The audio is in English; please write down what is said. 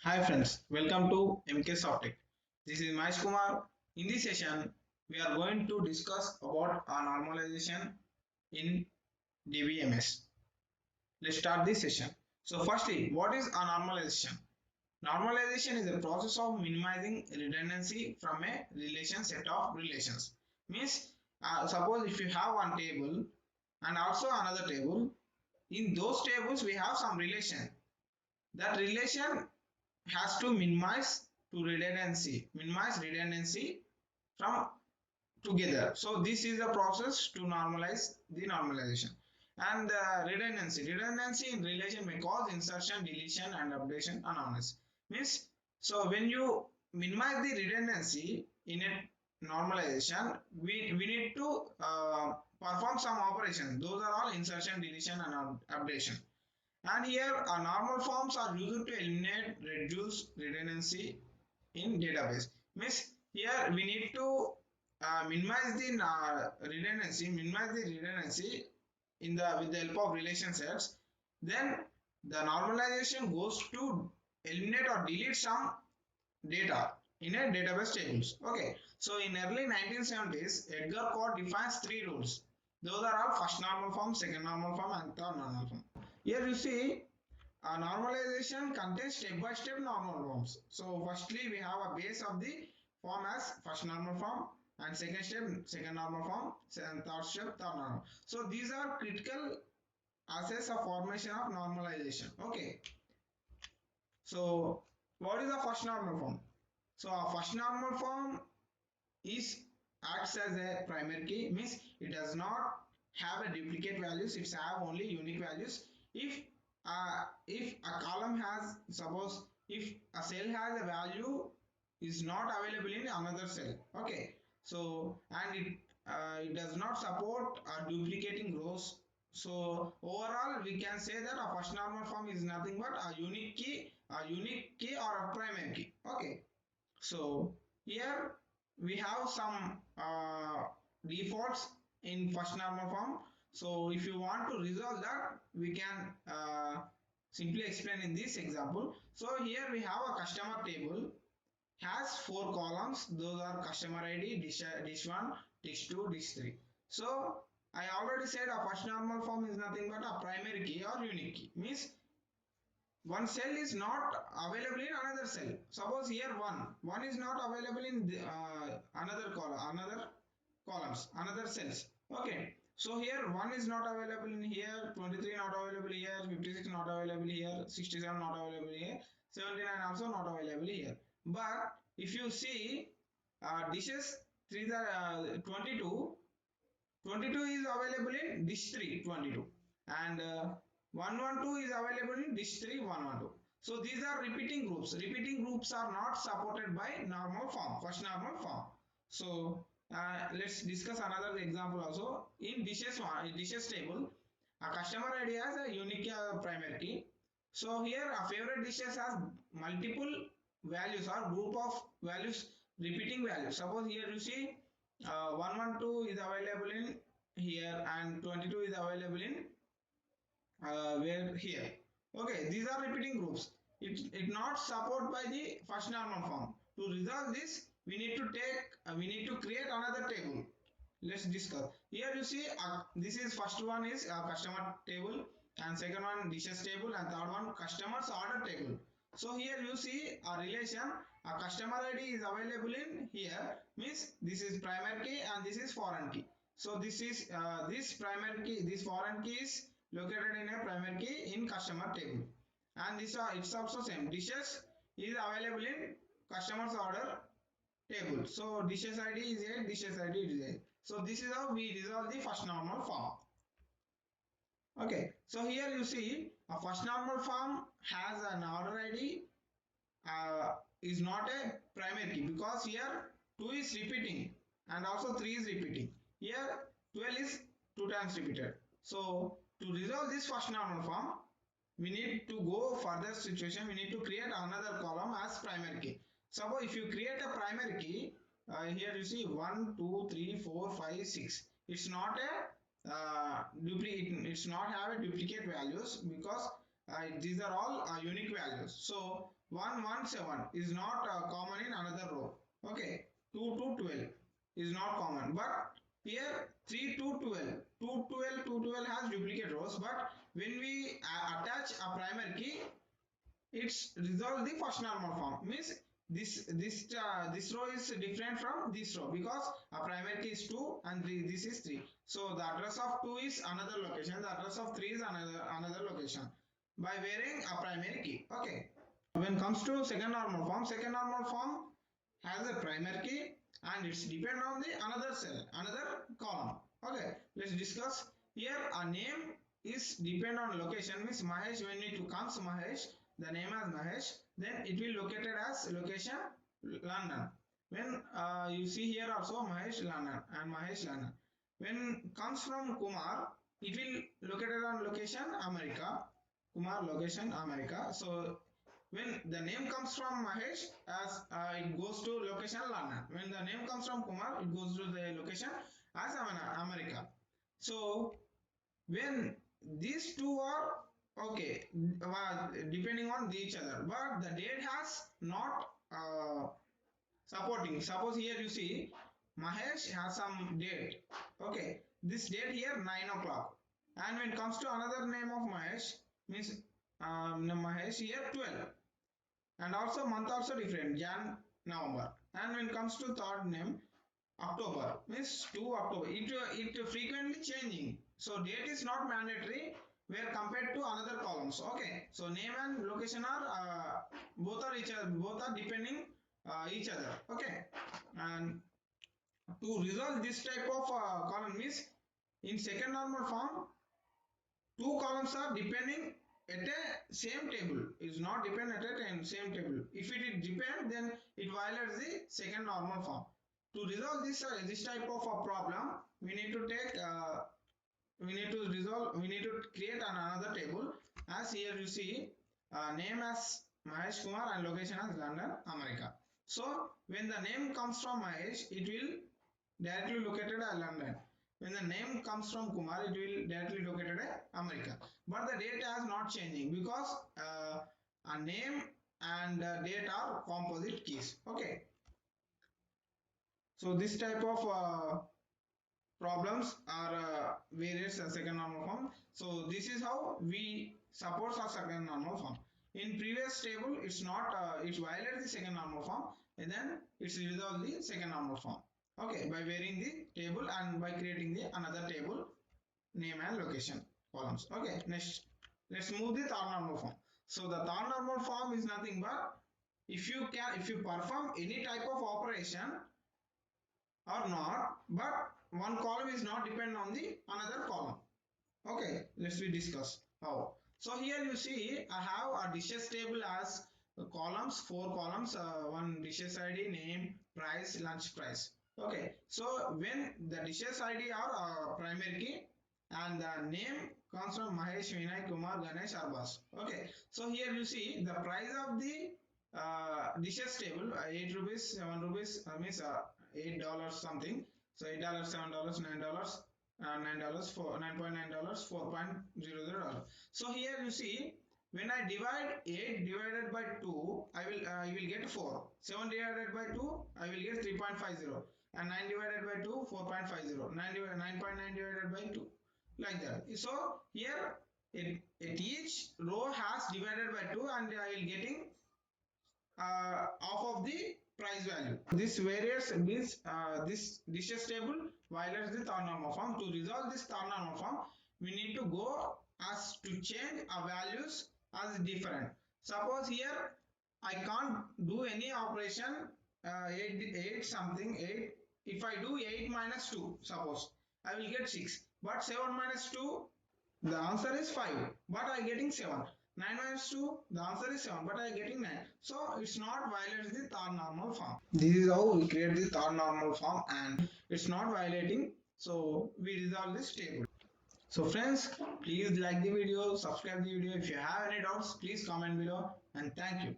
Hi friends, welcome to MK Softech. This is Mahesh Kumar. In this session, we are going to discuss about a normalization in DBMS. Let's start this session. So firstly, what is a normalization? Normalization is a process of minimizing redundancy from a relation set of relations. Means, suppose if you have one table and also another table, in those tables we have some relation. That relation has to minimize redundancy from together. So this is a process to normalize the normalization. And redundancy in relation may cause insertion, deletion and updation anomalies. Means, so when you minimize the redundancy in a normalization, we need to perform some operations. Those are all insertion, deletion and updation. And here normal forms are used to eliminate reduce redundancy in database. Means here we need to minimize the redundancy in the with the help of relation sets. Then the normalization goes to eliminate or delete some data in a database tables. Okay, so in early 1970s, Edgar Court defines three rules. Those are all first normal form, second normal form, and third normal form. Here you see normalization contains step-by-step normal forms. So firstly, we have a base of the form as first normal form, and second step, second normal form, and third step, third normal. So these are critical assets of formation of normalization. Okay. So what is the first normal form? So a first normal form is acts as a primary key, means it does not have a duplicate values, it have only unique values. If a column has, suppose if a cell has a value is not available in another cell. Okay, so and it does not support duplicating rows. So overall we can say that a first normal form is nothing but a unique key or a primary key. Okay, so here we have some defaults in first normal form. So if you want to resolve that, we can simply explain in this example. So here we have a customer table has four columns. Those are customer ID, dish 1, dish 2, dish 3. So I already said a first normal form is nothing but a primary key or unique key. Means one cell is not available in another cell. Suppose here one is not available in another columns, another cells. Okay, so here one is not available in here, 23 not available here, 56 not available here, 67 not available here, 79 also not available here. But if you see dishes 3 the 22 is available in dish 3 22, and 112 is available in dish 3 112. So these are repeating groups. Repeating groups are not supported by normal form, first normal form. So let's discuss another example also. In dishes table, a customer ID has a unique primary key. So here a favorite dishes has multiple values or group of values, repeating values. Suppose here you see 112 is available in here and 22 is available in where here. Okay, these are repeating groups. It not support by the first normal form. To resolve this, we need to create another table. Let's discuss. Here you see this is first one is customer table, and second one dishes table, and third one customers order table. So here you see a relation, a customer ID is available in here, means this is primary key and this is foreign key. So this is this primary key, this foreign key is located in a primary key in customer table, and this it's also same, dishes is available in customers order table. So dishes ID is a, dishes ID is a. So this is how we resolve the first normal form. Okay, so here you see a first normal form has an order ID is not a primary key, because here 2 is repeating and also 3 is repeating. Here 12 is 2 times repeated. So to resolve this first normal form, we need to go further situation. We need to create another column as primary key. Suppose if you create a primary key, here you see 1, 2, 3, 4, 5, 6. It's not a duplicate. It's not have a duplicate values, because these are all unique values. So 117 is not common in another row. Okay, 2 to 12 is not common, but here 3 to 12, 212 has duplicate rows, but when we attach a primary key, it's resolve the first normal form. Means this row is different from this row because a primary key is 2 and this is 3. So the address of 2 is another location, the address of 3 is another location by varying a primary key. Okay. When comes to second normal form has a primary key and it's depend on the another cell, another column. Okay, let's discuss. Here a name is depend on location, means Mahesh, when it comes Mahesh, the name as Mahesh, then it will located as location London. When you see here also Mahesh London and Mahesh London. When comes from Kumar, it will located on location America. Kumar location America. So when the name comes from Mahesh, as it goes to location London. When the name comes from Kumar, it goes to the location as America. So when these two are okay, depending on each other, but the date has not supporting. Suppose here you see Mahesh has some date. Okay, this date here 9 o'clock, and when it comes to another name of Mahesh, means Mahesh here 12, and also month also different, Jan, November. And when it comes to third name October, means 2 October, it frequently changing, so date is not mandatory where compared to another columns. Okay, so name and location are both are depending each other. Okay, and to resolve this type of column means in second normal form, two columns are depending at a same table, is not depend at a same table. If it is depend, then it violates the second normal form. To resolve this type of a problem, we need to take we need to create another table. As here you see name as Mahesh Kumar and location as London, America. So when the name comes from Mahesh, it will directly located at London. When the name comes from Kumar, it will directly located at America. But the date is not changing because a name and date are composite keys. Okay. So this type of problems are various second normal form. So this is how we support our second normal form. In previous table, it's not it's violated the second normal form, and then it's resolved the second normal form. Okay, by varying the table and by creating the another table name and location columns. Okay, next let's move the third normal form. So the third normal form is nothing but if you perform any type of operation or not, but one column is not depend on the another column. Okay, let's we discuss how. So here you see I have a dishes table as columns, four columns, one dishes ID, name, price, lunch price. Okay, so when the dishes ID are primary key and the name comes from Mahesh, Vinay, Kumar, Ganesh, Arbas. Okay, so here you see the price of the dishes table 8 rupees, 7 rupees, means $8 something. So $8, $7, $9, $9 for $9.9, $4.00. So here you see when I divide 8 divided by 2, I will get 4. 7 divided by 2, I will get 3.50. And 9 divided by 2, 4.50. 9.9 divided by 2. Like that. So here at each row has divided by 2 and I will getting half of the price value. This variance means this dishes table violates the third normal form. To resolve this third normal form, we need to go as to change our values as different. Suppose here I can't do any operation 8 something 8. If I do 8 minus 2, suppose I will get 6. But 7 minus 2, the answer is 5. But I getting 7. 9 minus 2, the answer is 7, but I am getting 9. So it's not violates the third normal form. This is how we create the third normal form and it's not violating. So we resolve this table. So friends, please like the video, subscribe the video. If you have any doubts, please comment below and thank you.